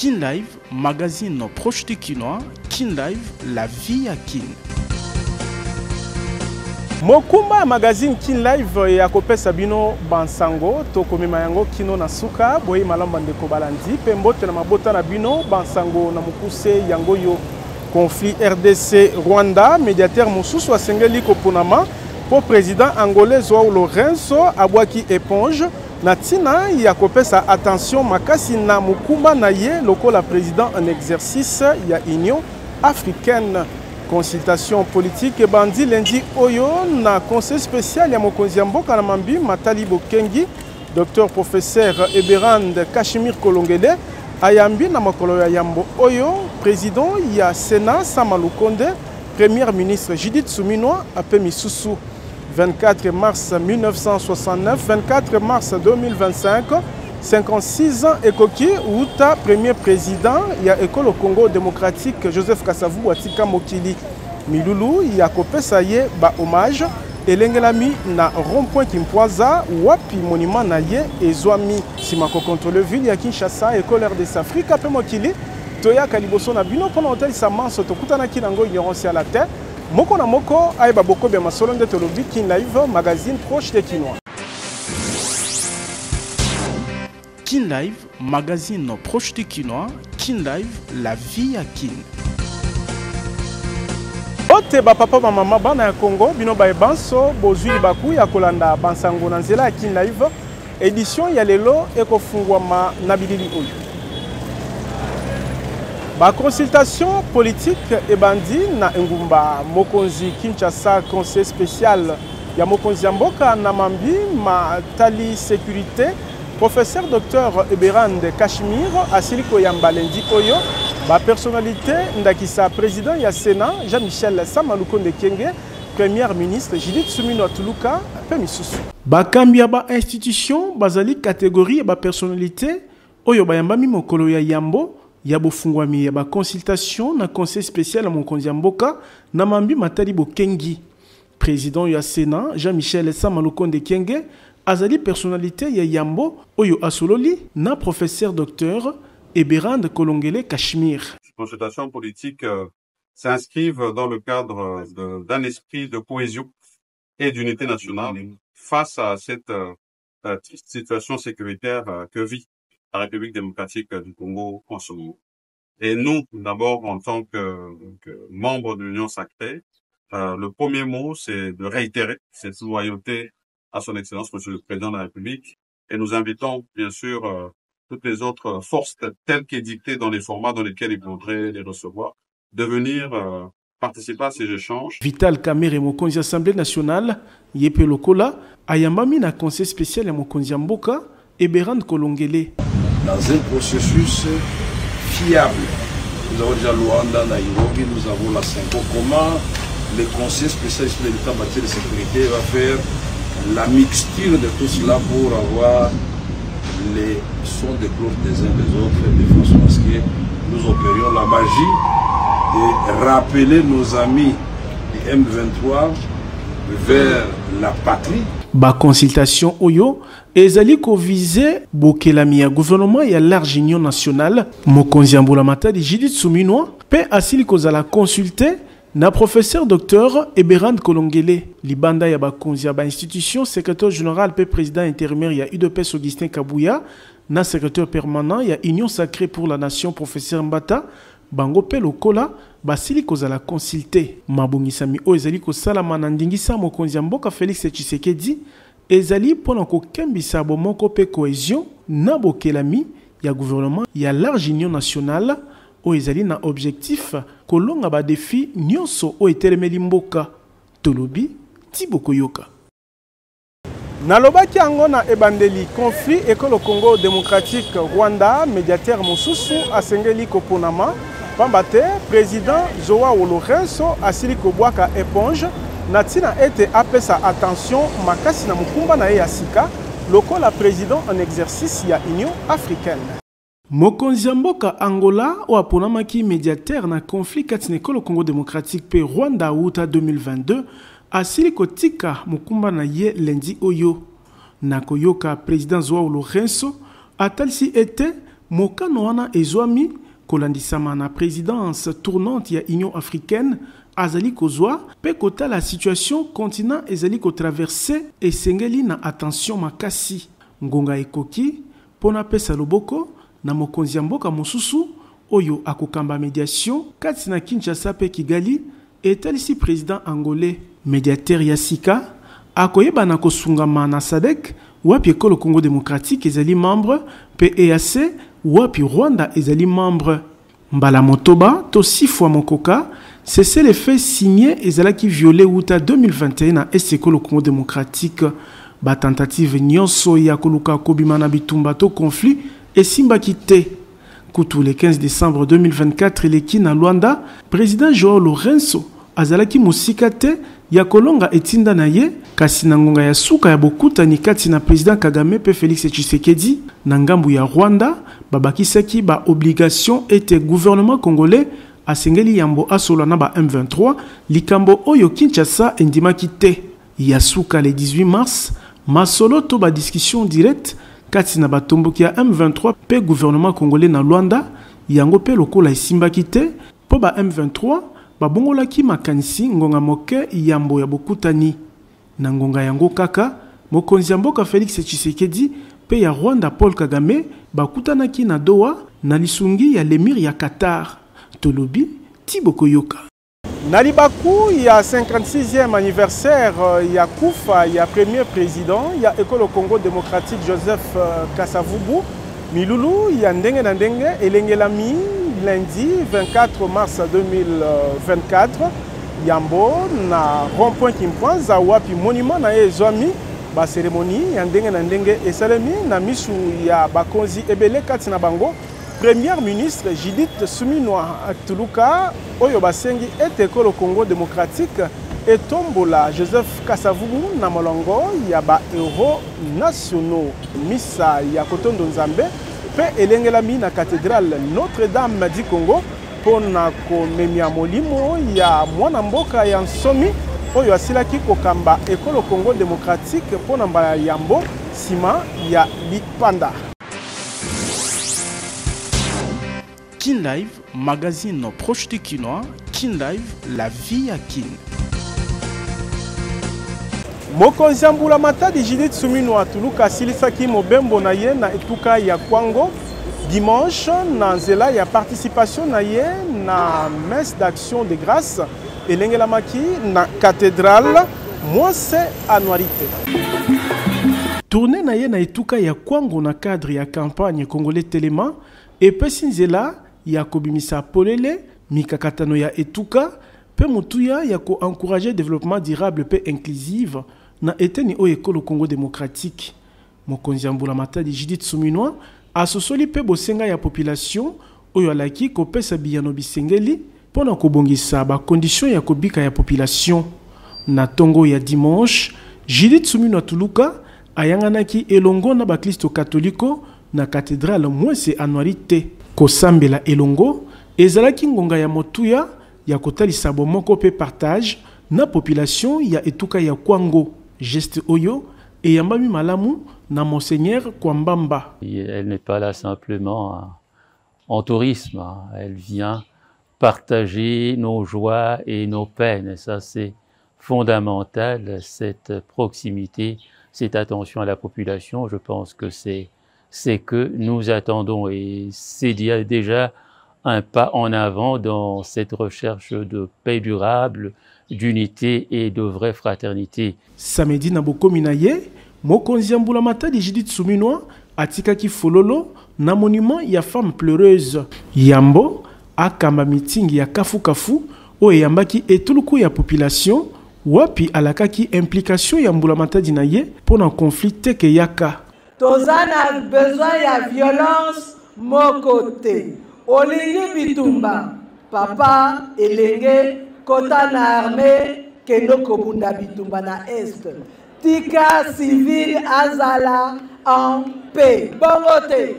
Kin Live, magazine proche du Kinois. Kin Live, la vie à Kin. Mokumba magazine Kin Live ya kopesa bino bansango tokomema yango kino na suka boyi malamba ndeko balandi pe mbote na mabota na bino bansango na mukuse yango yo conflit RDC Rwanda médiateur mosusu asengeli koponama po président angolais Joao Lourenço abwaki éponge na tina ya kopesa attention makasi na mokumba na ye lokola président en exercice ya Union africaine. Consultation politique et bandi lundi oyo na conseil spécial ya mokonzi ya mboka na mambi Matali Bokengi docteur professeur Eberand Kashmir Kolongele ayambi na makolo ya yambo oyo président ya Sénat Sama Lukonde premier ministre Judith Suminwa ape misusu 24 mars 1969 24 mars 2025 56 ans ekoki uta premier président ya ekolo Congo démocratique Joseph Kasavu atika mokili milulu ya kopesa ye ba hommage elengelami na rond-point Kimpwaza wapi monument na ye ezwami simako contrôle ville ya Kinshasa ekolo RDC Afrique pe mokili toya kaliboso na bino pona hotel Samanso tokutana kinango ignorance à la tête moko na moko ayeba boko be masolo nde tolobi Kin Live magazine proche de Kinois. Kin Live, magazine proche du Kinois. Kin Live, la vie à Kin. Ote ba papa ba mama bana ya Congo bino ba ebanso bozwi baku ya kolanda bansango na nzela ya Kin Live édition ya lelo ekofungwama na bilili oyo. Ba consultation politique et bandi na ngumba mokonzi Kinshasa conseil spécial ya mokonzi mboka na mambi Matali sécurité. Professeur Dr Eberand Kashmir asiliko yamba lendi oyo ba personnalité ndakisa président ya Sénat Jean-Michel Sama Lukonde Kenge premier ministre Judith Suminwa Tuluka pe misusu bakambia ba institution bazali catégorie ba personnalité oyo bayambami mokolo ya yambo ya bofungwami ya ba consultation na conseil spécial mokonzi mboka na mambi Matali Bokengi président ya Sénat Jean-Michel Sama Lukonde Kenge azali personnalité ya yambo oyo asololi na professeur docteur Eberand Kolongele Kashmir. Les consultations politiques s'inscrivent dans le cadre d'un esprit de cohésion et d'unité nationale face à cette triste situation sécuritaire que vit la République démocratique du Congo en ce moment. Et nous, d'abord, en tant que membres de l'Union sacrée, le premier mot, c'est de réitérer cette loyauté à son Excellence, Monsieur le Président de la République, et nous invitons, bien sûr, toutes les autres forces telles qu'édictées dans les formats dans lesquels il faudrait les recevoir, de venir participer à ces échanges. Vital Kamerhe mokonzi Assemblée nationale, Yepe Lokola, ayambami na conseil spécial ya mokonzi mboka, Eberand Kolongele. Dans un processus fiable, nous avons déjà Luanda, Nairobi, nous avons la Cinco. Comment le conseil spécial de l'État en matière de sécurité va faire la mixture de tout cela pour avoir les sons de cloche des uns des autres de façon à ce que nous opérions la magie de rappeler nos amis du M23 vers la patrie. Ba consultation oyo ezali ko viser bokelami ya gouvernement ya large union nationale mokonzi mbola Matali Judith Suminwa pe asili kozala consulter na professeur docteur Eberand Kolongele libanda ya bakonzi ya ba institution secrétaire général pe président intérimaire ya UDPS Augustin Kabouya na secrétaire permanent ya Union sacrée pour la nation professeur Mbata bango pe lokola basili kozala consulter mabongisami o ezali ko salama na ndingisa mokonzi mboka Félix Tshisekedi ezali pona ko kembisa bomoko pe cohésion na bokelami ya gouvernement ya large union nationale o ezali na objectif kolonga ba défi nyonso o etelemeli mboka tolobi Tiboko Yoka. Nalobaki yango na ebandeli conflit ekolo Congo démocratique Rwanda médiateur mosusu asengeli koponama pambate président Joao Lourenço asili kobwaka éponge na tina ete apesa attention makasi na mukumba na ye ya sika lokola président en exercice ya Union africaine. Mokonzi mboka Angola oaponamaki médiateur na conflit kati na ekolo Congo démocratique pe Rwanda uta 2022 asili kotika mukumba na ye lendi oyo na koyoka président Joao Lourenço atalisi ete mokano wana ezwami kolandisama na présidence tournante ya Union africaine azali kozwa pe kota la situation continent ezali ko traverser esengeli na attention makasi ngonga ekoki pona pesa loboko na mokonzi ya mboka mosusu oyo akokamba médiation kati na Kinshasa pe Kigali etalisi président angolais médiateur ya sika akoyeba na kosungama na SADC wapi ekolo Congo démocratique ezali membre pe EAC wapi Rwanda ezali membre mbala motoba to 6 fois mokoka c'est le fait signé ezalaki violé outa 2021 na ekolo Congo démocratique ba tentative nyonso ya koluka kobima na bitumba to conflit esimbaki te kutu le 15 décembre 2024 eleki na Luanda président Joao Lourenço azalaki musika te ya kolonga etinda na ye kasi na ngonga ya suka ya bokutani kati na président Kagame pe Félix Tshisekedi na ngambu ya Rwanda babakisaki ba obligation ete gouvernement congolais asengeli yambo asola na ba M23 likambo oyo Kinshasa endimaki te ya suka le 18 mars masolo to ba discussion directe kati na batomboki ya M23 pe gouvernement congolais na Luanda yango pe lokola esimbaki te po ba M23 babongolaki makanisi ngonga moke yambo ya bokutani na ngonga yango kaka mokonzi ya mboka Félix Tshisekedi pe ya Rwanda Paul Kagame bakutanaki na Doha na lisungi ya l'émir ya Qatar tolobi Tiboko Yoka na libaku ya 56e anniversaire ya kufa ya premier président ya ekolo Congo démocratique Joseph Kasavubu milulu ya ndenge na ndenge elengelami lundi 24 mars 2024 yambo na rond-point Kimpwanza wapi monument na ezwami ba cérémonie ya ndenge na ndenge esalemi na misu ya bakonzi ebele kati na bango Premier ministre Judith Suminwa Tuluka oyo basengi ete ekolo Congo démocratique etombola Joseph Kasavubu na molongo ya ba héros nationaux misa ya kotondo nzambe pe elengelami na cathédrale Notre-Dame du Congo pona komemia molimo ya mwana mboka ya nsomi oyo asilaki kokamba ekolo Congo démocratique pona mbala yambo sima ya lipanda. Kin Live, magazine proche du Kinois. Kin Live, la vie à Kin. Mokonzi mbula matadi Judith Suminwa Tuluka silisaki mobembo na ye na etuka ya Kwango dimanche na nzela ya participation na ye na messe d'action de grâce elengelamaki na cathédrale mwase annualité. Tourné na ye na etuka ya Kwango na cadre ya campagne congolais Telema epesi nzela ya kobimisa polele mikakatano ya etuka pe mutuya ya ko encourager développement durable pe inclusive na eteni o ekolo Congo démocratique mokonzi mbula matadi Judith Suminwa asosoli pe bosenga ya population oyo alaki kopesa biyano bisengeli pona kobongisa ba condition ya kobika ya population na tongo ya dimanche Judith Suminwa Tuluka ayanganaki elongo na bakristo katoliko na cathédrale mwese annualité kosambela elongo ezalaki ngonga ya motuya ya kotalisa bomoko pe partage na population ya etuka ya Kwango geste oyo eyambami malamu na monseigneur Kwambamba. Elle n'est pas là simplement en tourisme, elle vient partager nos joies et nos peines et ça c'est fondamental, cette proximité, cette attention à la population, je pense que c'est que nous attendons et c'est déjà un pas en avant dans cette recherche de paix durable, d'unité et de vraie fraternité. Samedi na bokomi na ye, mokonzi mbula matadi Judith Suminwa atikaki fololo na monument ya femme pleureuse. Yambo akamba meeting ya kafu oyo yambaki etuluku ya population wapi alakaki implication ya mbula matadi na ye pona conflit teke yaka. Tozana besoin ya violence mokote. Olingi bitumba, papa elenge kota na armée kendo kobunda bitumba na est. Tika civil azala en paix. Bongote.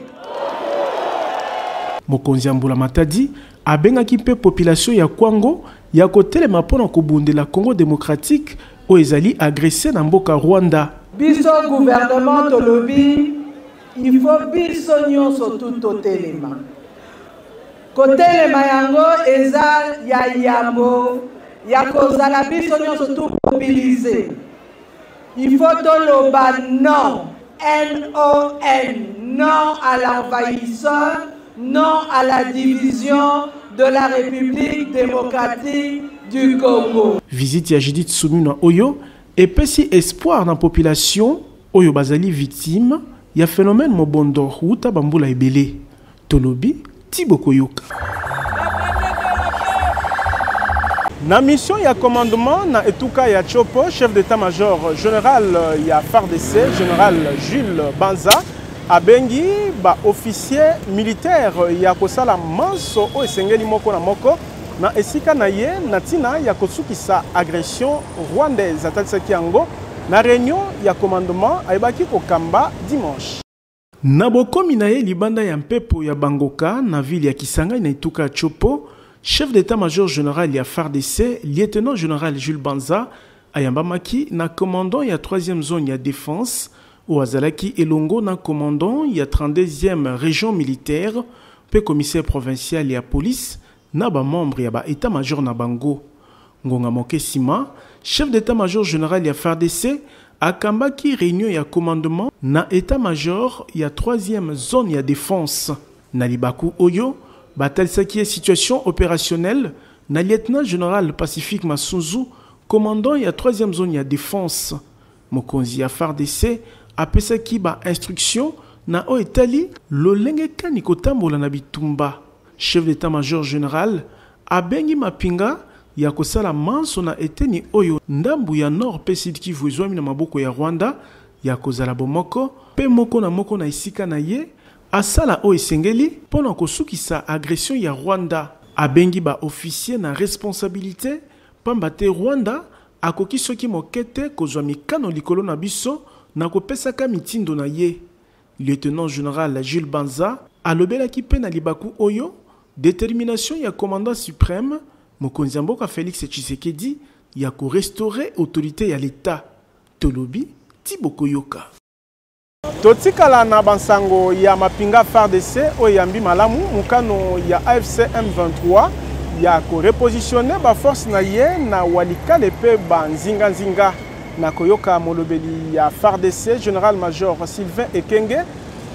Mokonzi mbula matadi abengaki pe population ya Kwango ya kotelema pona kobundela Congo démocratique o ezali agressé na mboka Rwanda. Biso gouvernement tolobi il faut biso nyonso tout totelema. Kotelema yango eza ya yambo ya kozala biso nyonso tout mobiliser. Il faut toloba non, N-O-N, non à l'envahisseur, non à la division de la République démocratique du Congo. Visite ya Judith Soumuna Oyo et pesi espoir dans la population Oyo bazali victime ya phénomène mobondo huta bambula ebele. Tolobi Tiboko Yoka. Na mission ya commandement na etuka ya Chopo, chef d'état-major général ya FARDC, général Jules Banza, abengi ba officier militaire ya kosala manso o esengeli moko na moko na esika na ye na tina ya kosukisa agression rwandaise atatisaki yango na réunion ya commandement ayebaki kokamba dimanche. Na bokomi na ye libanda ya mpepo ya Bangoka na ville ya Kisangani na etuka ya Chopo, chef d'état-major général ya FARDC, lieutenant général Jules Banza, ayambamaki na commandant ya 3e zone ya défense, ou azalaki elongo na commandant ya 32e région militaire, pe commissaire provincial ya police, na ba membre ya ba état-major na bango. Ngonga moke sima, chef d'état-major général ya FARDC, akambaki réunion ya commandement na état-major ya 3e zone ya défense. Na libaku oyo, batalisaki situation opérationnelle na lieutenant général Pacifique Masunzu, commandant ya 3e zone ya défense. Mokonzi ya FARDC apesaki ba instruction na o etali lolenge kani kotambola na bitumba. Chef d'état-major général abengi mapinga ya kosala manso na eteni oyo ndambu ya nord pe sud Kivu ezwami na maboko ya Rwanda ya kozala bomoko pe moko na esika na ye asala o esengeli pona kosukisa agression ya Rwanda. Abengi ba officier na responsabilité pamba te Rwanda akoki soki mokete kozwa mikano likolo na biso na kopesaka mitindo na ye. Lieutenant général Jules Banza alobelaki pe na libaku oyo détermination ya commandant suprême mokonzi mboka Félix Tshisekedi ya ko restaurer autorité ya l'état. Tolobi Tiboko Yoka. Totikala na bansango ya mapinga FARDC oyambi malamu mukano ya AFC M23 ya ko repositionner ba force na ye na walikale pe ba nzinga na koyoka molobeli ya FARDC général major Sylvain Ekenge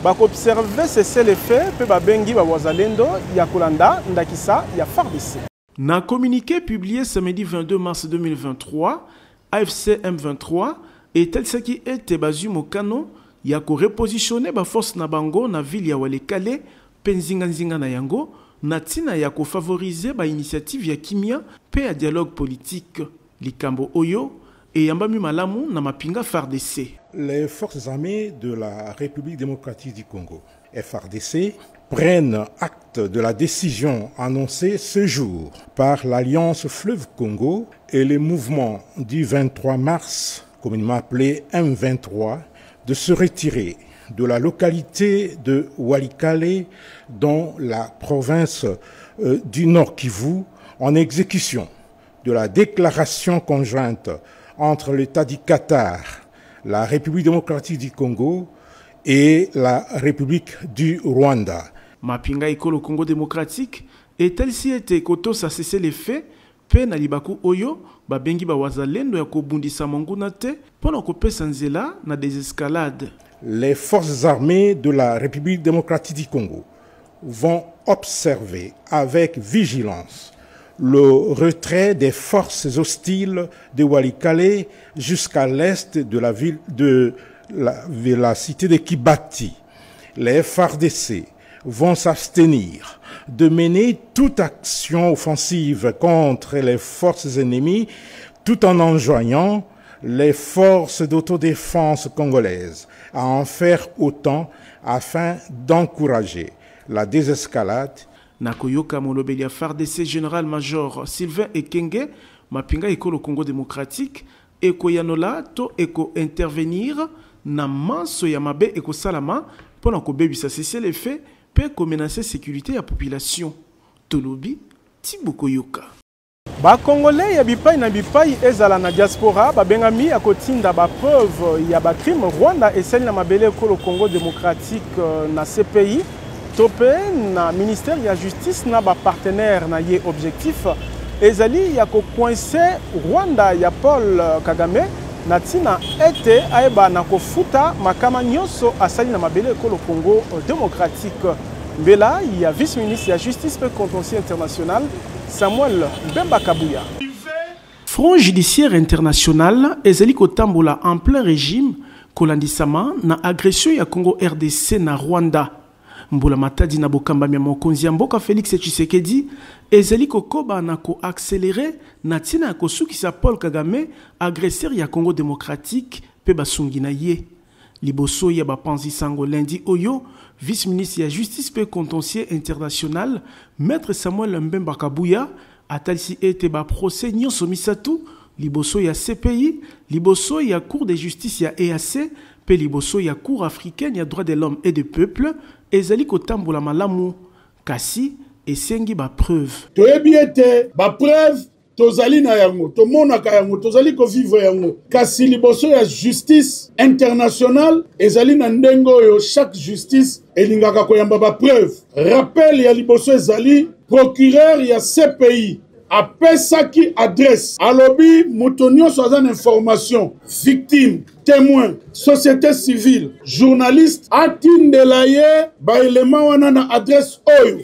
ba observer cesser les faits pe ba bengi ba wazalendo ya kolanda ndakisa ya FARDC. Na communiqué publié samedi 22 mars 2023, AFC M23 et tel ce qui était basu mokano ya ko repositionner ba force na bango na ville ya Walikale penzinga na yango na tina ya ko favoriser ba initiative ya kimia pe ya dialogue politique likambo oyo et yambami malamu na mapinga FARDC. Les forces armées de la République démocratique du Congo, FARDC, prennent acte de la décision annoncée ce jour par l'Alliance Fleuve Congo et les mouvements du 23 mars, communément appelé M23, de se retirer de la localité de Walikale dans la province du Nord Kivu en exécution de la déclaration conjointe entre l'État du Qatar, la République démocratique du Congo et la République du Rwanda. Mapinga ekolo Congo démocratique et tel si était koto sa cessé les faits pe na libaku oyo babengi ba wazalendo ya kobundisa monguna te pona kopesa nzela na désescalade. Les forces armées de la République démocratique du Congo vont observer avec vigilance le retrait des forces hostiles de Walikale jusqu'à l'est de la ville de la cité de Kibati. Les FARDC vont s'abstenir de mener toute action offensive contre les forces ennemies tout en enjoignant les forces d'autodéfense congolaises à en faire autant afin d'encourager la désescalade. Nakoyoka molobeli ya FARDC général-major Sylvain Ekenge mapinga ekolo Congo démocratique ekoyanola to eko intervenir na manso ya mabe ekosalama pona kobebisa cesser les faits pe ko menacer sécurité ya population. Tolobi Tiboko Yoka. Ba Congolais ya bipai na bipai ezala na diaspora babengami akotinda ba preuve ya ba crime Rwanda esali na mabele ko le Congo démocratique na CPI topé na ministère ya justice na ba partenaire na ye objectif ezali ya ko coincer Rwanda ya Paul Kagame na tina ete aeba na kofuta makama nyonso asali na mabele ko le Congo démocratique. Mbela ya vice-ministre ya justice et contentieux international Samuel Mbemba Kabuya. Front judiciaire international ezali kotambola en plein régime kolandisama na agression ya Congo RDC na Rwanda. Mbola matadi na bokamba ya mokonzi ya mboka Félix Tshisekedi ezali kokoba na ko accélérer na tina ya kosukisa Paul Kagame agresseur ya Congo démocratique pe basungi na ye. Liboso ya bapanzi sango lundi oyo vice-ministre ya justice pe contentieux international maître Samuel Mbemba Kabuya atalisi ete ba procès nyonso misatu liboso ya CPI, liboso ya cour de justice ya EAC pe liboso ya cour africaine ya droits de l'homme et du peuple ezali kotambola malamu kasi esengi ba preuve. Toyebi ete ba preuve tozali na yango, tomonaka yango, tozali ko vivre yango. Kasi liboso ya justice internationale ezali na ndengo oyo chaque justice elingaka koyamba ba preuve. Rappel ya liboso ezali procureur ya CPI apesaki adresse alobi moto nyonso aza na information victime témoin société civile journaliste atindela ye ba élément wana na adresse oyo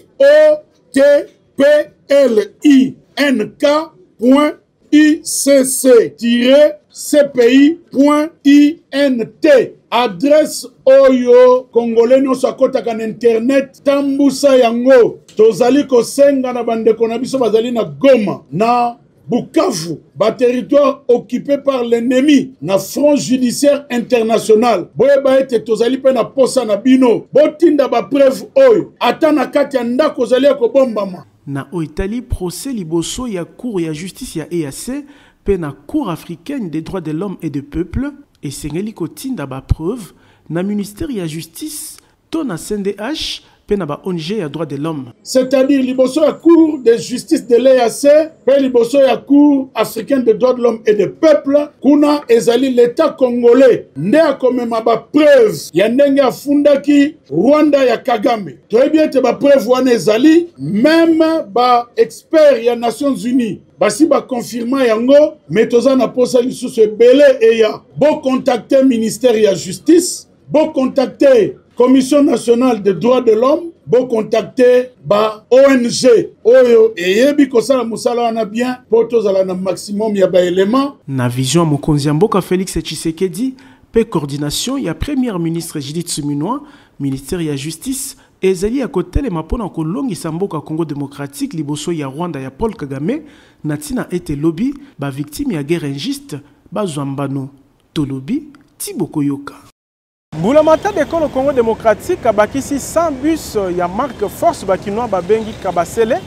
OTPLINK.ICC-CPI.INT adresse oyo congolais nyonso akotaka na internet tambusa yango tozali kosenga na bandeko na biso bazali na Goma na Bukavu ba territoire occupé par l'ennemi na front judiciaire international boyeba ete tozali pe na posa na bino botinda ba preuve oyo ata na kati ya ndako ozali kobombama na Italie procès liboso ya cour ya justice ya EAC pe na cour africaine des droits de l'homme et du peuple et sengeli kotinda ba preuve na ministère ya justice to na CNDH pe na ba ONG ya droits de l'homme. C'est-à-dire liboso ya cour de justice de l'EAC pe liboso ya cour africaine des droits de l'homme et du peuple kuna ezali l'état congolais nde akomema ba preuve ya ndenge afundaki Rwanda ya Kagame. Toyebi ete ba preuve wana ezali même ba expert ya Nations Unies basi ba confirma yango mais toza na posa lisusu ebele eya bo contacter ministère ya justice bo contacter Commission nationale des droits de l'homme, bon contacter ba ONG oyo eyebi kosala musala wana bien poto zala na maximum ya ba élément. Na vision mokonzi mboka Félix Tshisekedi pe coordination ya premier ministre Judith Suminwa, ministère ya justice ezali ya kotele mapona kolongisa mboka Congo démocratique liboso ya Rwanda ya Paul Kagame na tina ete lobby ba victime ya guerre injuste ba zwambano tolobi Tiboko Yoka. Mboulamata de Kolo Congo démocratique abakisi 100 bus ya marque force bakinois babengi kabasele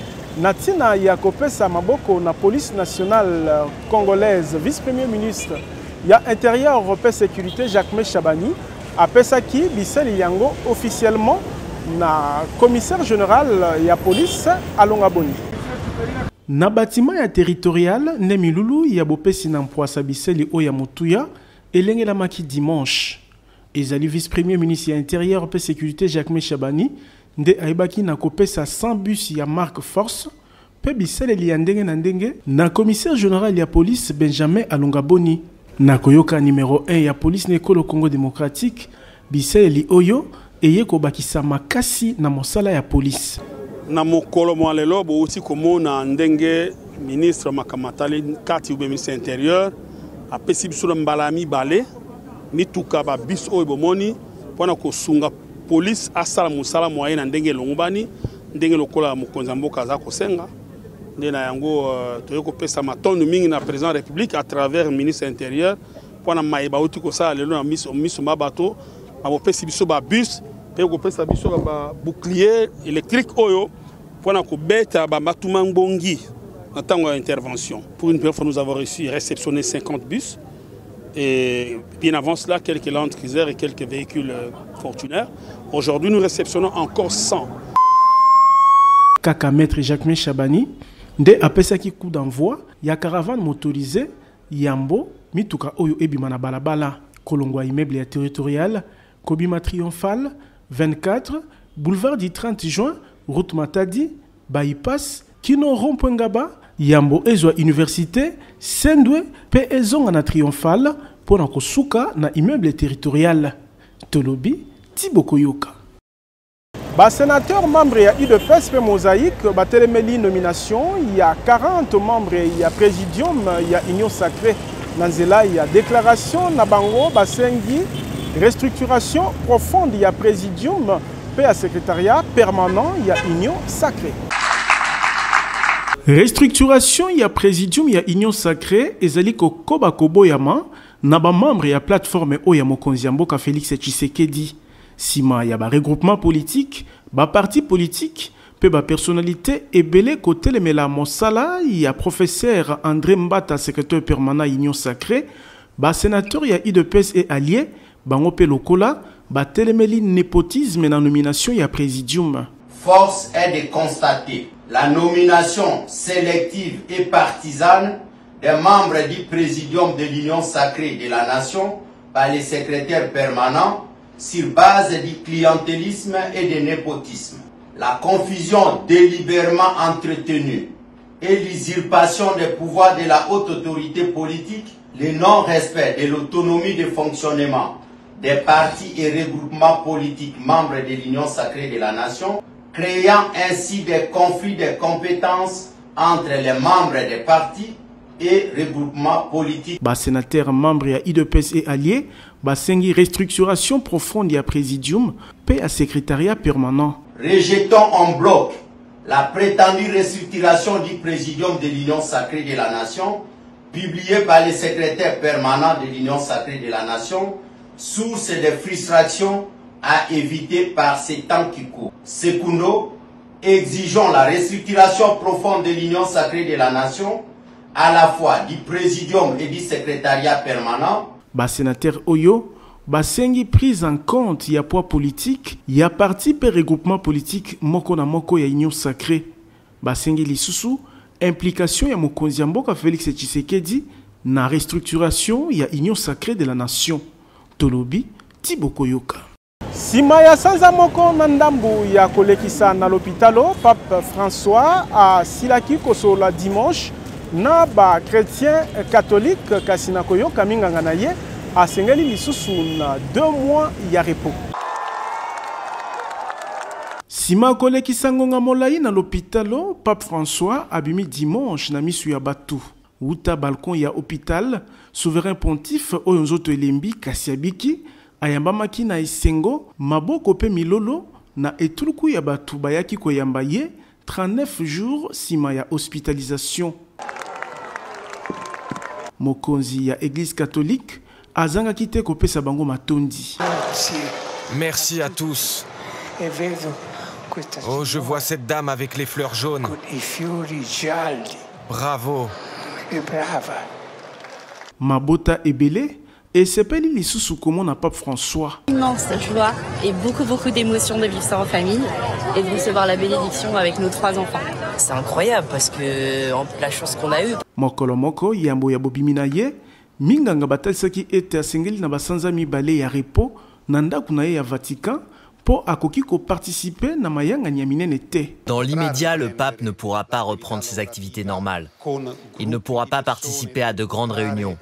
natina ya kopesa maboko na police nationale congolaise vice-premier ministre ya intérieur européen sécurité Jacques Chabani apesaki biseli yango officiellement na commissaire général ya police Alonga Boni. Na bâtiment ya territorial Nemilulu ya bopesi na mpwasa biseli oya motuya elengela maki dimanche. Ezali vice-premier ministre ya intérieur et sécurité Jacques Chabani nde aibaki na kopesa 100 bus ya marque force pe biseli ya ndenge na ndenge na commissaire général ya police Benjamin Alonga Boni na koyoka numéro 1 ya police nekolo Congo démocratique biseli oyo eye kobakisa makasi na mosala ya police na mokolo mwalelo bo uti komona ndenge ministre makamatali kati ube ministre intérieur apesi biso mbalami balé mituka ba bis oyo bomoni pona kosunga police asala musala moyen na ndenge longobani ndenge lokola mokonza mboka za kosenga ndena yango toyeko pesa matondu mingi na président de la République à travers ministre intérieur pona maïba uti ko sala lelo na miso mabato abopesi biso ba bus pe ko pesa biso ba bouclier électrique oyo pona ko beta ba matuma ngbongi en tant qu'intervention. Pour une première fois, nous avons réceptionné 50 bus. Et bien avant cela, quelques Land Cruiser et quelques véhicules fortunaires. Aujourd'hui, nous réceptionnons encore 100. Kaka maître Jacques Chabani, nde apesaki coup d'envoi ya caravane motorisée yambo mituka oyo ebima na balabala kolongwa immeuble ya territorial kobima triomphal 24 boulevard du 30 juin route Matadi bypass kino rond-point Ngaba yambo ezwa université sendwe pe ezonga na triomphal pona kosuka na immeuble territorial tolobi Tibokoyoka. Sénateur membre ya UDPS pe Mosaïque batelemeli nomination il y a 40 membres il y a présidium il y a union sacrée nanzela il y a déclaration na bango basengi restructuration profonde il y a présidium pe à secrétariat permanent il y a union sacrée. Restructuration il y a présidium il y a union sacrée ezali ko koba koboyama na ba membre ya plateforme oya mokonzi ya mboka Félix Tshisekedi. Sima ya ba regroupement politique, ba parti politique, pe ba personnalité ebele côté le mela mosala, ya professeur André Mbata secrétaire permanent Union Sacrée, ba sénateur ya UDPS et allié, bango pe lokola, ba telemeli népotisme na nomination ya présidium. Force est de constater la nomination sélective et partisane des membres du présidium de l'Union Sacrée de la Nation par les secrétaires permanents sur base du clientélisme et du népotisme. La confusion délibérément entretenue et l'usurpation des pouvoirs de la haute autorité politique, le non-respect de l'autonomie de fonctionnement des partis et regroupements politiques membres de l'Union Sacrée de la Nation, créant ainsi des conflits de compétences entre les membres des partis et regroupements politiques. Sénateur membre ya UDPS et alliés, basengi restructuration profonde ya présidium, paix à secrétariat permanent. Rejetons en bloc la prétendue restructuration du présidium de l'Union Sacrée de la Nation, publiée par les secrétaires permanents de l'Union Sacrée de la Nation, source de frustration à éviter par ces temps qui courent. Secundo, exigeons la restructuration profonde de l'Union Sacrée de la Nation, à la fois du présidium et du secrétariat permanent. Sénateur Oyo, basengi prise en compte ya poids politique, ya parti per regroupement politique moko na moko ya Union Sacrée. Basengi lisusu implication ya mokonzi mboka Félix Tshisekedi na restructuration ya Union Sacrée de la Nation. Tolobi Tibokoyoka. Sima ya sanza moko na ndambu ya kolekisa na l'hôpitalo, Pape François a silaki kosola dimanche na ba chrétien catholique kasina koyoka minganga na ye asengeli lisusu na 2 mois ya repos. Sima kolekisa ngonga molai na l'hôpitalo, Pape François abimi dimanche na misu ya batu. Uta balcon ya hôpital, souverain pontife oyo nzoto elembi kasiabiki ayambamaki na esengo maboko pe milolo na etuluku ya batu bayaki koyamba ye 39 jours sima ya hospitalisation. Mokonzi ya Église catholique azanga kite kopesa bango matondi. Merci à tous. Oh, je vois cette dame avec les fleurs jaunes. Bravo. Mabota ebele et sepeli lisusu komona Pape François. Immense joie et beaucoup d'émotions de vivre ça en famille et de recevoir la bénédiction avec nos 3 enfants. C'est incroyable parce que la chance qu'on a eue. Mokolo moko yambo ya bobimina ye minganga batalisaki ete asengeli na basanza mibale ya repo na ndaku na ye ya Vatican po akoki ko participer na mayanga nya minene te. Dans l'immédiat, le pape ne pourra pas reprendre ses activités normales. Il ne pourra pas participer à de grandes réunions.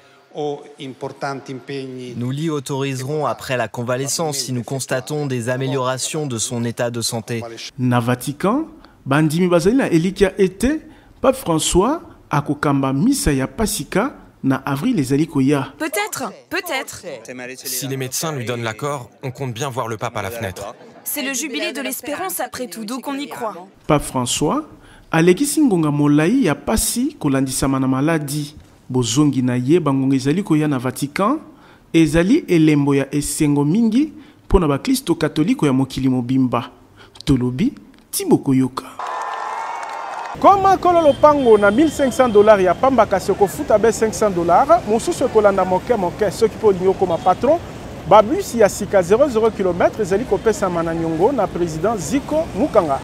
Nous l'y autoriserons après la convalescence si nous constatons des améliorations de son état de santé. Na Vatican, bandimi bazali na elikia ete Pape François akokamba misa ya Pasika na avril ezali koya. Peut-être. Si les médecins lui donnent l'accord, on compte bien voir le pape à la fenêtre. C'est le jubilé de l'espérance après tout, donc on y croit. Pape François alekisi ngonga molai ya pasi kolandisama na maladi. Bozongi na ye bangonga ezali koya na Vatican ezali elembo ya esengo mingi pona ba Kristo katoliko ya mokili mobimba. Tolobi Tibokoyoka. Koma kololo pango na $1,500 ya pamba kasi kofuta be $500 mosusu kolanda moke soki po linyo koma patron babus ya sika 00 km ezali kopesa mananyongo na président Ziko Mukanga.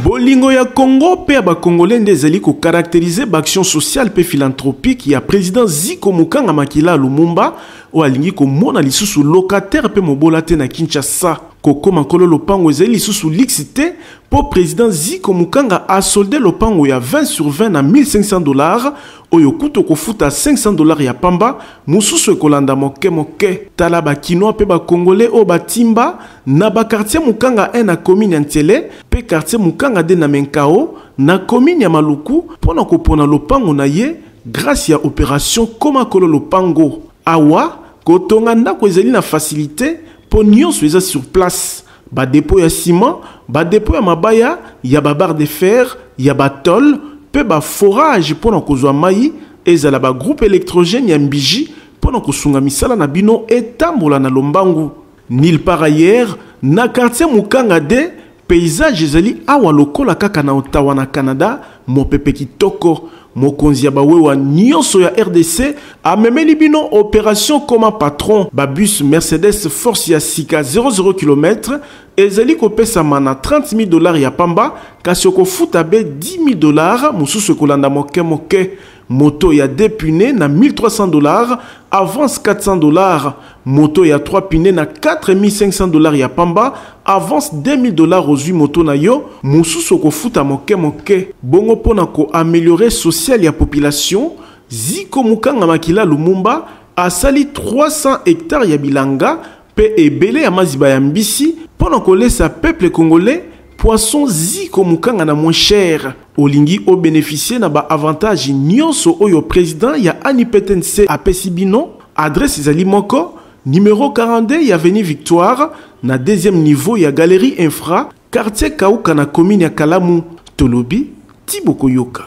Bolingo ya Congo pe ba Congolais ndezali ko caractériser ba action sociale pe philanthropique ya président Ziko Mukanga Makila Lumumba o alingi ko mona lisusu locataire pe mobola te na Kinshasa. Koko makolo lopango ezali lisusu lixité pour président Ziko Mukanga a soldé lopango ya 20 sur 20 na $1,500 oyo kuto kofuta $500 ya pamba mususu ekolanda moke moke. Tala ba kinois pe ba Congolais o batimba na ba quartier Mukanga 1 na commune Ntele pe quartier Mukanga de na Menkao na commune ya Maluku pona kopona lopango na ye grâce ya opération Koma Kolo Lopango. Awa kotonga ndako ezali na facilité po nyonso eza sur place. Ba dépôt ya ciment, ba dépôt ya mabaya, ya ba barre de fer, ya ba tol, pe ba forage pona kozwa mai ezala ba groupe électrogène ya mbiji pona kosunga misala na bino etambola na lombangu. Nil par ailleurs na quartier Mukanga de paysage ezali awa lokola kaka na Ottawa na Canada mopepe kitoko. Mokonzi ya bawewa nyonso ya RDC amemeli bino opération comme patron. Babus Mercedes Force ya sika 00 km ezali kopesama na $30,000 ya pamba kasi okofuta be $10,000 mususu kolanda moke moke. Moto ya 2 pneus na $1,300, avance $400. Moto ya 3 pneus na $4,500 ya pamba, avance $2,000 aux 8 moto na yo, mususu kofuta moke moke. Bongo pona ko améliorer social ya population, Ziko Mukanga Makila Lumumba asali 300 hectares ya bilanga pe ebele ya maziba ya mbisi pona ko lesa peuple congolais poisson Ziko Mukanga na moins cher. Olingi o bénéficier na ba avantage nyonso oyo président ya ANIPTNC apesi bino. Adresse ezali moko numéro 42 ya avenue Victoire na deuxième niveau ya galerie infra quartier Kauka na commune ya Kalamu. Tolobi Tiboko Yoka.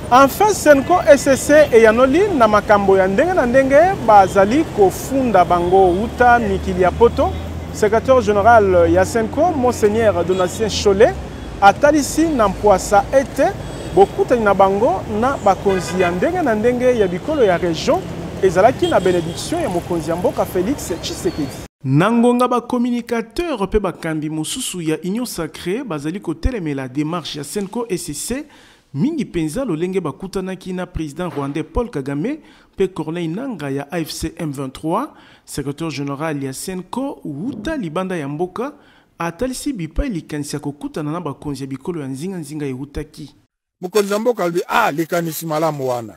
Enfin Senko SSC et Yanoli na makambo ya ndenge na ndenge bazali kofunda bango uta mikili ya poto. Secrétaire général ya Senko Monseigneur Donatien Cholet atalisi na mpwasa ete bokutani na bango na bakonzi ya ndenge na ndenge ya bikolo ya région ezalaki na bénédiction ya mokonzi ya mboka Félix Tshisekedi. Nangonga ba communicateur pe bakambi mosusu ya Union Sacrée bazali kotelemela démarche ya Senko SSC mingi penza lolenge bakutanaki na président rwandais Paul Kagame pe Corneille Nangaa ya AFC M23 secrétaire général ya Senko uta libanda ya mboka atalisi bipai likanisi ya kokutana na bakonzi ya bikolo ya nzinga eutaki. Mokonzi ya mboka albi likanisi malamu wana.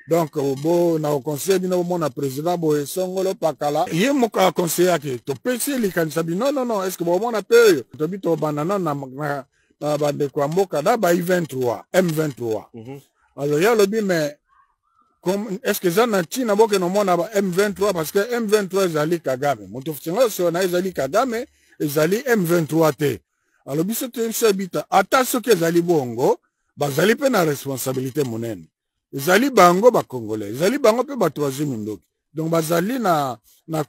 Donc bo na conseil bino mona président bo songolo pakala ye moka conseil yake to pesi likanisa bino non est-ce que bo mona pe to bito banana na bande kwa mboka da ba M23. Alors ya lobi mais comme est-ce que ça na tina boke no mona ba M23 parce que M23 ezali Kagame. Moto ftinga so na ezali Kagame ezali M23 te. Alors biso te sebita ata so ke ezali bongo bazali pe na responsabilité monene. Ezali bango ba Congolais, ezali bango pe ba troisième ndoki. Donc bazali na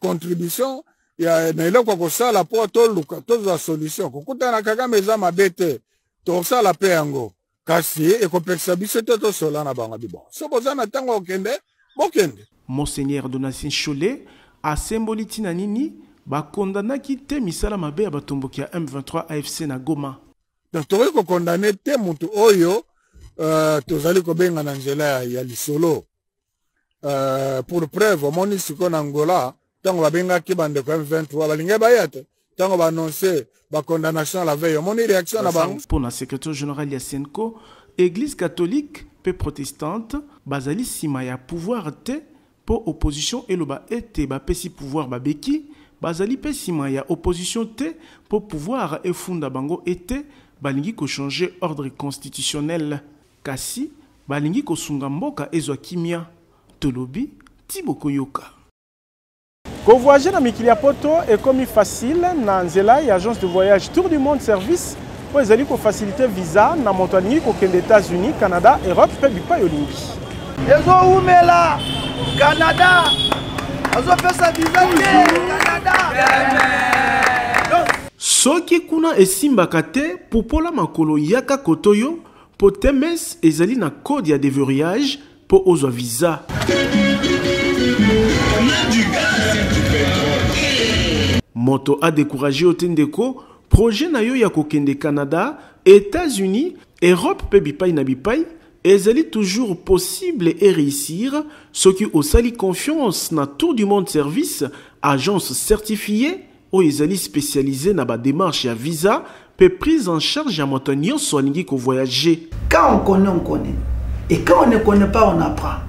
contribution ya na eloko ko sala po to za solution. Kokuta na Kagame za mabete to sala pe yango. Kasi ekopekisa biso to sola na bango bibo. So bozana tango okende, bokende. Monseigneur Donatien Cholet a symboliti na nini ba kondanaki te misala mabe ya batomboki ya M23 AFC na Goma. Donc tokoki ko condamner te mutu oyo tozali kobenga na nzela ya lisolo. Pour preuve omoni siko na Angola tango babengaki bandeko M23 balinge bayate tango ba annoncer ba condamnation la veille omoni réaction na bango. Pour la secrétaire générale ya Senko, église catholique pe protestante bazali sima ya pouvoir te po opposition eloba ete ba pesi pouvoir babeki bazali pe sima ya opposition te po pouvoir efunda bango ete balingi ko changer ordre constitutionnel kasi balingi ko sunga mboka ezwa kimia. Tolobi Tiboko Yoka. Ko voyager na mikili ya poto ekomi facile na nzela ya agence de voyage Tour du Monde Service po ezali ko faciliter visa na moto alingi ko kende États-Unis, Canada, Europe pe bipa yolingi. Ezo umela Canada. Azo pesa visa Canada. Soki kuna esimbaka te popola makolo yaka kotoyo po temes ezali na code ya déverrouillage po ozwa visa. Moto a découragé au tendeko projet na yo ya kokende Canada, États-Unis, Europe pe bipai na bipai, ezali toujours possible et réussir ce qui osali confiance na Tour du Monde Service, agence certifiée ou ezali spécialisée na ba démarche ya visa pe prise en charge ya moto nyonso alingi ko voyager. Quand on connaît, on connaît. Et quand on ne connaît pas, on apprend.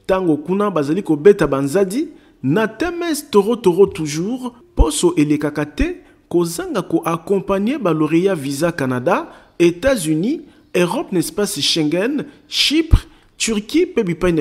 Tango kuna bazali ko beta banzadi na temes toro toujours poso elekakate kozanga ko accompagner ba lauréat visa Canada, États-Unis, Europe, n'espace Schengen, Chypre, Turquie, pe bipai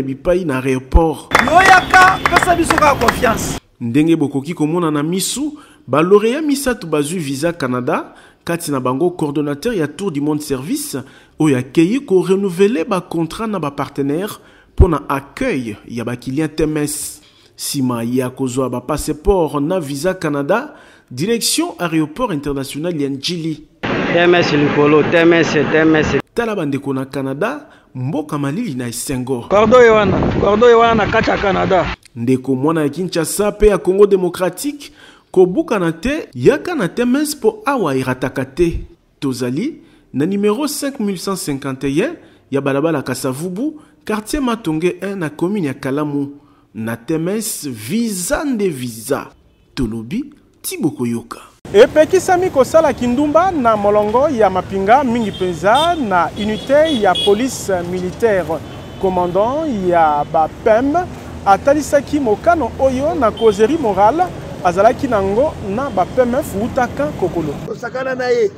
na aéroport. Yoyaka pesa biso ka confiance. Ndenge bokoki komona na misu ba lauréat misatu bazu visa Canada, kati na bango coordonnateur ya Tour du Monde Service oya keyi ko renouveler ba contrat na ba partenaire pour na accueil ya ba client TMS. Sima ya kozwa ba passeport na visa Canada, direction aéroport international ya Njili. TMS likolo, TMS. Tala bandeko na Canada, mboka malili na esengo. Cordo wana kacha Canada. Ndeko mwana ya Kinshasa pe ya Congo démocratique, kobuka na te yaka na TMS po awa irataka te. Tozali na numéro 5151 ya balabala Kasavubu, quartier Matonge 1 na commune ya Kalamu. Na TMS visa nde visa. Tolobi Tiboko Yoka. Epekisami kosala kindumba na molongo ya mapinga mingi penza na unité ya police militaire. Commandant ya BAPEM atalisaki mokano oyo na causerie morale azalaki nango na BAPEMF utaka kokolo. Osakana na ye.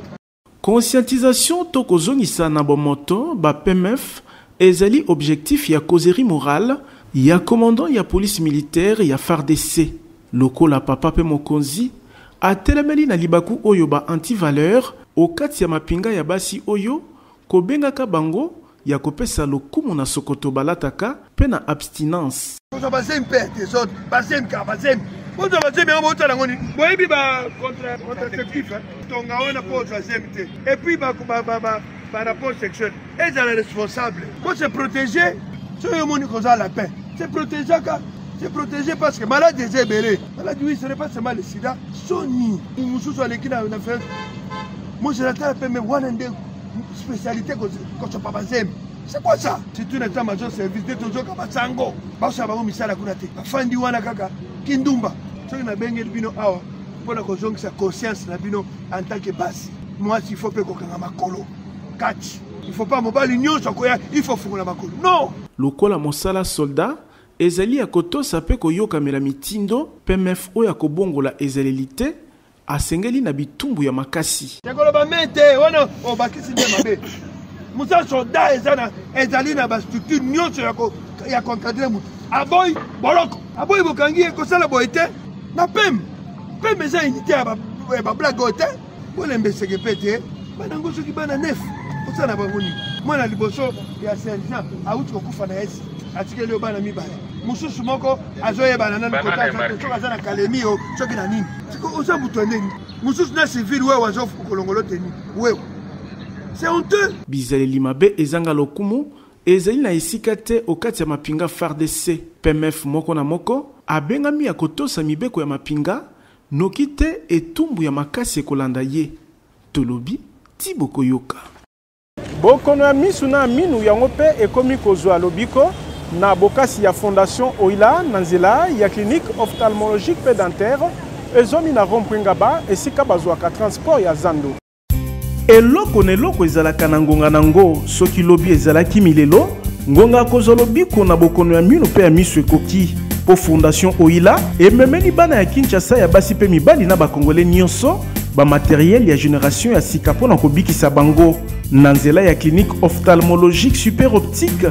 Conscientisation tokozongisa na bomoto BAPEMF ezali objectif ya causerie morale ya commandant ya police militaire ya FARDC. Lokola papa pe mokonzi atelemeli na libaku oyo ba anti-valeur okati ya mapinga ya basi oyo kobengaka bango ya kopesa lokumu na sokoto balataka pe na abstinence. Et puis par rapport sexuel, ils sont responsables. Moi c'est protéger ceux qui ont la paix. C'est protéger car c'est protégé parce que malade des ébélés. Malade oui, ce n'est pas seulement le sida. Sony, moi je l'attends un peu, mais one and spécialité quand tu pas. C'est quoi ça? C'est une état-major service de toujours comme Sango. Basa ba misala kuna te. Afandi wana kaka kindumba. Soki na benge bino awa. Pona ko zongi sa conscience na bino en tant que base. Moi s'il faut pe ko kanga makolo. Catch. Il faut pas mobile union sokoya, il faut fungula makolo. Non. Lokola mosala soldat ezali akoto sape koyoka mela mitindo PMF oya kobongola ezalelite asengeli na bitumbu ya makasi. Tekolo ba mente wana obakisi nde mabe. Musa soldat ezana ezali na ba structure nyonso ya concadrer mutu. Aboy boloko. Aboy bokangi ko sala boite na pem. Pem eza unité ya ba blague ote. Wala mbeseke pete. Bana ngoso ki bana nef. Osana ba ngoni. Mwana liboso ya Saint-Jean auti kokufa na esi. Atikeli obana mibale. Mususu moko azoyeba na kota soki aza na kalemi o soki na nini siko oza butu ndeni mususu na civil wewe wazofu kolongolo teni wewe c'est honteux. Bizaleli mabe ezanga lokumu ezali na esika te okati ya mapinga FARDC. PMF moko na moko abengami ya kotosa mibeko ya mapinga noki te etumbu ya makasi ekolanda ye. Tolobi Tiboko Yoka. Bokono ya misu na minu yango pe ekomi kozwa lobiko na bokasi ya fondation Oila na nzela ya clinique ophtalmologique pe dentaire ezomi na Rompwingaba esika bazwaka transport ya Zando. Eloko na eloko ezalaka na ngonga nango soki lobi ezalaki milelo ngonga kozwa lobiko na bokono ya minu pe ya misu ekoki po fondation Oila ememeli bana ya Kinshasa ya basi pe mibali na bakongole nyonso ba matériel ya génération ya sika pona kobikisa bango na nzela ya clinique ophtalmologique super optique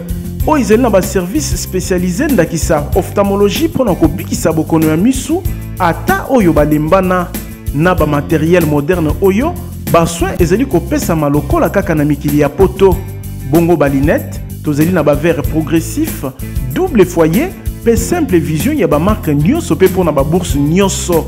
o ezali na ba service spécialisé ndakisa ophtalmologie pona kobikisa bokono ya misu ata oyo balembana na ba matériel moderne oyo ba soin ezali kopesa malokola kaka na mikili ya poto bongo ba lunette tozali na ba verre progressif double foyer pe simple vision ya ba marque nyonso pe pona ba bourse nyonso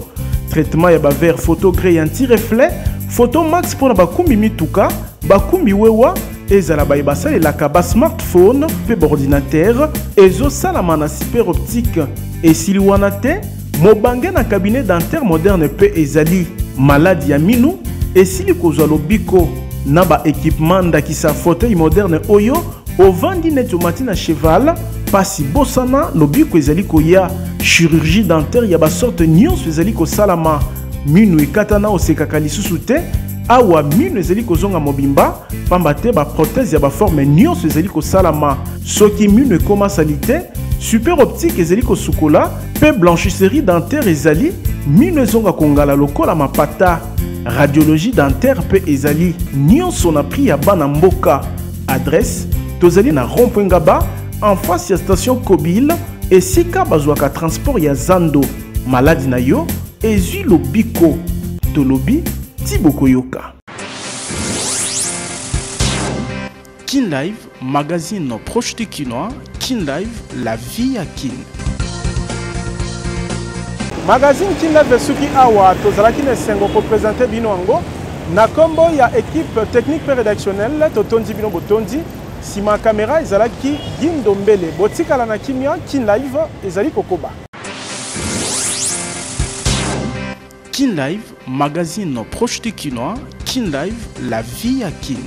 traitement ya ba verre photo gré anti-reflet photo max pona ba kumbi mituka ba kumbi wewa ezala ba basalelaka ba smartphone pe ba ordinateur ezosalama na super optique esili wana te mobange na cabinet dentaire moderne pe ezali maladi ya minu esili kozwa lobiko na ba équipement ndakisa fauteuil moderne oyo ovandi neti omati na cheval pasi bosana lobiko ezali koya chirurgie dentaire ya basorte nyonso ezali kosalama minu ekatana osekaka lisusu te awa minu ezali kozonga mobimba pamba te baprothèse ya baforme nyonso ezali kosalama soki minu ekoma sali te super optique ezali kosukola pe blanchisserie dentaire ezali minu ezonga kongala lokola mapata radiologie dentaire pe ezali nyonso na prix ya bana mboka adresse tozali na rond-point Ngaba en face ya station Kobile esika bazwaka transport ya Zando maladi na yo ezwi lobiko tolobi Tiboko Yoka. Kin Live, magazine proche du Kinois. Kin Live, la vie à Kin. Magazine Kin Live Suki Awa, tozalaki na sengo ko présenter bino ango. Na kombo ya équipe technique et rédactionnelle, totondi bino botondi. Sima caméra ezalaki Gindombele. Botikala na kimia Kin Live ezali kokoba. Kin Live, magazine proche du Kinois. Kin Live, la vie à Kin.